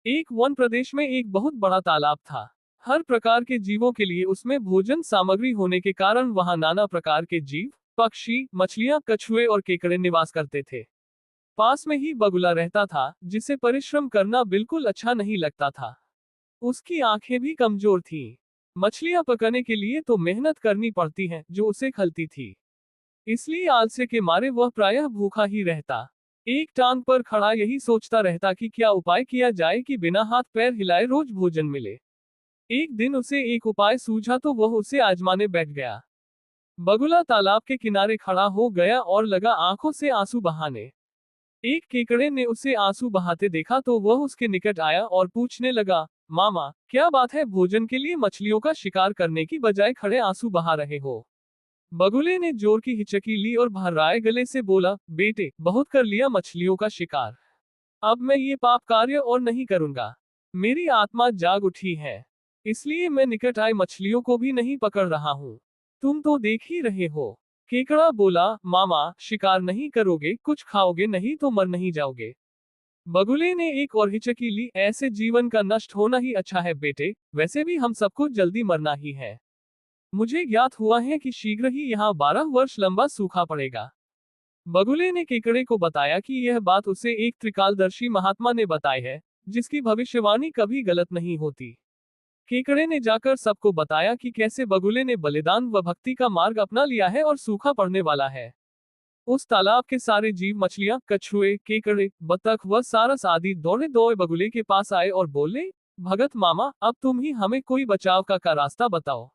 एक वन प्रदेश में एक बहुत बड़ा तालाब था। हर प्रकार के जीवों के लिए उसमें भोजन सामग्री होने के कारण वहां नाना प्रकार के जीव, पक्षी, मछलियां, कछुए और केकड़े निवास करते थे। पास में ही बगुला रहता था, जिसे परिश्रम करना बिल्कुल अच्छा नहीं लगता था। उसकी आंखें भी कमजोर थीं। मछलियां पकड़ने के लिए तो मेहनत करनी पड़ती है, जो उसे खलती थी। इसलिए आलस्य के मारे वह प्रायः भूखा ही रहता। एक टांग पर खड़ा यही सोचता रहता कि क्या उपाय किया जाए कि बिना हाथ पैर हिलाए रोज भोजन मिले। एक दिन उसे एक उपाय सूझा तो वह उसे आजमाने बैठ गया। बगुला तालाब के किनारे खड़ा हो गया और लगा आंखों से आंसू बहाने। एक केकड़े ने उसे आंसू बहाते देखा तो वह उसके निकट आया और पूछने लगा, मामा, क्या बात है, भोजन के लिए मछलियों का शिकार करने की बजाय खड़े आंसू बहा रहे हो? बगुले ने जोर की हिचकी ली और भर्राए गले से बोला, बेटे, बहुत कर लिया मछलियों का शिकार। अब मैं ये पाप कार्य और नहीं करूंगा। मेरी आत्मा जाग उठी है, इसलिए मैं निकट आए मछलियों को भी नहीं पकड़ रहा हूँ। तुम तो देख ही रहे हो। केकड़ा बोला, मामा, शिकार नहीं करोगे, कुछ खाओगे नहीं तो मर नहीं जाओगे। बगुले ने एक और हिचकी ली, ऐसे जीवन का नष्ट होना ही अच्छा है बेटे, वैसे भी हम सबको जल्दी मरना ही है। मुझे ज्ञात हुआ है कि शीघ्र ही यहाँ 12 वर्ष लंबा सूखा पड़ेगा। बगुले ने केकड़े को बताया कि यह बात उसे एक त्रिकालदर्शी महात्मा ने बताई है, जिसकी भविष्यवाणी कभी गलत नहीं होती। केकड़े ने जाकर सबको बताया कि कैसे बगुले ने बलिदान व भक्ति का मार्ग अपना लिया है और सूखा पड़ने वाला है। उस तालाब के सारे जीव, मछलियां, कछुए, केकड़े, बतख व सारस आदि दौड़े दौड़े बगुले के पास आए और बोले, भगत मामा, अब तुम ही हमें कोई बचाव का रास्ता बताओ।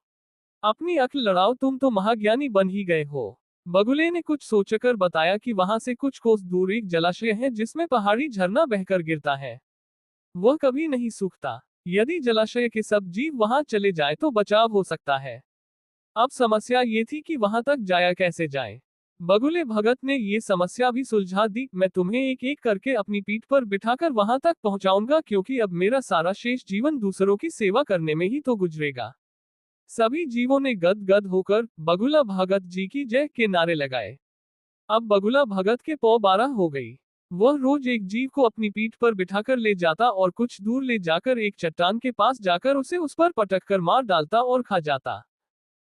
अपनी अक्ल लड़ाओ, तुम तो महाज्ञानी बन ही गए हो। बगुले ने कुछ सोचकर बताया कि वहां से कुछ कोस दूर एक जलाशय है जिसमें पहाड़ी झरना बहकर गिरता है। वह कभी नहीं सूखता। यदि जलाशय के सब जीव वहां चले जाए तो बचाव हो सकता है। अब समस्या ये थी कि वहां तक जाया कैसे जाए। बगुले भगत ने ये समस्या भी सुलझा दी, मैं तुम्हें एक एक करके अपनी पीठ पर बिठाकर वहां तक पहुंचाऊंगा, क्योंकि अब मेरा सारा शेष जीवन दूसरों की सेवा करने में ही तो गुजरेगा। सभी जीवों ने गद गद होकर बगुला भगत जी की जय के नारे लगाए। अब बगुला भगत के पौ 12 हो गई। वह रोज एक जीव को अपनी पीठ पर बिठाकर ले जाता और कुछ दूर ले जाकर एक चट्टान के पास जाकर उसे उस पर पटक कर मार डालता और खा जाता।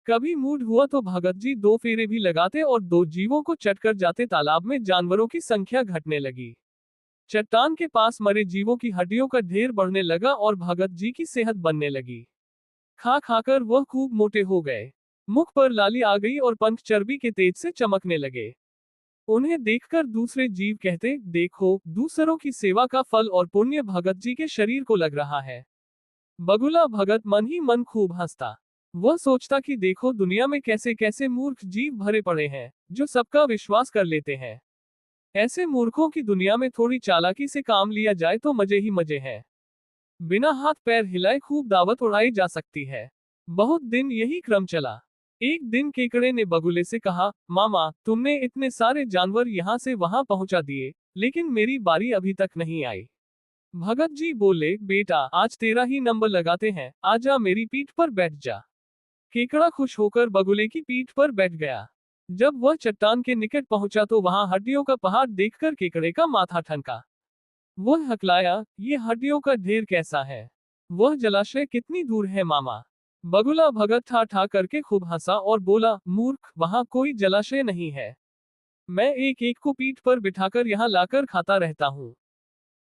कभी मूड हुआ तो भगत जी 2 फेरे भी लगाते और 2 जीवों को चटकर जाते। तालाब में जानवरों की संख्या घटने लगी। चट्टान के पास मरे जीवों की हड्डियों का ढेर बढ़ने लगा और भगत जी की सेहत बनने लगी। खा खाकर वह खूब मोटे हो गए। मुख पर लाली आ गई और पंख चर्बी के तेज से चमकने लगे। उन्हें देखकर दूसरे जीव कहते, देखो, दूसरों की सेवा का फल और पुण्य भगत जी के शरीर को लग रहा है। बगुला भगत मन ही मन खूब हंसता। वह सोचता कि देखो दुनिया में कैसे कैसे मूर्ख जीव भरे पड़े हैं, जो सबका विश्वास कर लेते हैं। ऐसे मूर्खों की दुनिया में थोड़ी चालाकी से काम लिया जाए तो मजे ही मजे हैं। बिना हाथ पैर हिलाए खूब दावत उड़ाई जा सकती है। बहुत दिन यही क्रम चला। एक दिन केकड़े ने बगुले से कहा, मामा, तुमने इतने सारे जानवर यहाँ से वहां पहुंचा दिए, लेकिन मेरी बारी अभी तक नहीं आई। भगत जी बोले, बेटा, आज तेरा ही नंबर लगाते हैं, आजा मेरी पीठ पर बैठ जा। केकड़ा खुश होकर बगुले की पीठ पर बैठ गया। जब वह चट्टान के निकट पहुंचा तो वहां हड्डियों का पहाड़ देखकर केकड़े का माथा ठनका। वह हकलाया, ये हड्डियों का ढेर कैसा है? वह जलाशय कितनी दूर है मामा? बगुला भगत ठा ठा करके खूब हंसा और बोला, मूर्ख, वहां कोई जलाशय नहीं है। मैं एक एक को पीठ पर बिठाकर यहाँ लाकर खाता रहता हूँ।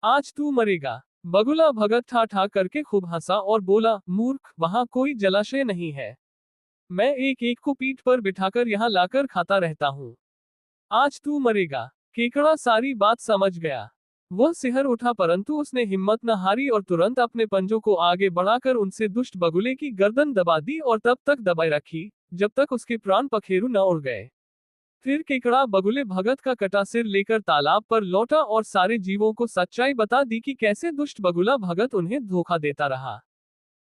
आज तू मरेगा। बगुला भगत ठा ठा करके खूब हंसा और बोला, मूर्ख, वहां कोई जलाशय नहीं है। मैं एक एक को पीठ पर बिठाकर यहाँ लाकर खाता रहता हूँ। आज तू मरेगा। केकड़ा सारी बात समझ गया। वह सिहर उठा, परंतु उसने हिम्मत न हारी और तुरंत अपने पंजों को आगे बढ़ाकर उनसे दुष्ट बगुले की गर्दन दबा दी और तब तक दबाए रखी, जब तक उसके प्राण पखेरु न उड़ गए। फिर केकड़ा बगुले भगत का कटा सिर लेकर तालाब पर लौटा और सारे जीवों को सच्चाई बता दी कि कैसे दुष्ट बगुला भगत उन्हें धोखा देता रहा।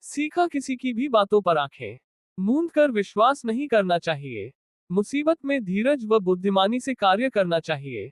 सीखा, किसी की भी बातों पर आंखें मूंद कर विश्वास नहीं करना चाहिए। मुसीबत में धीरज व बुद्धिमानी से कार्य करना चाहिए।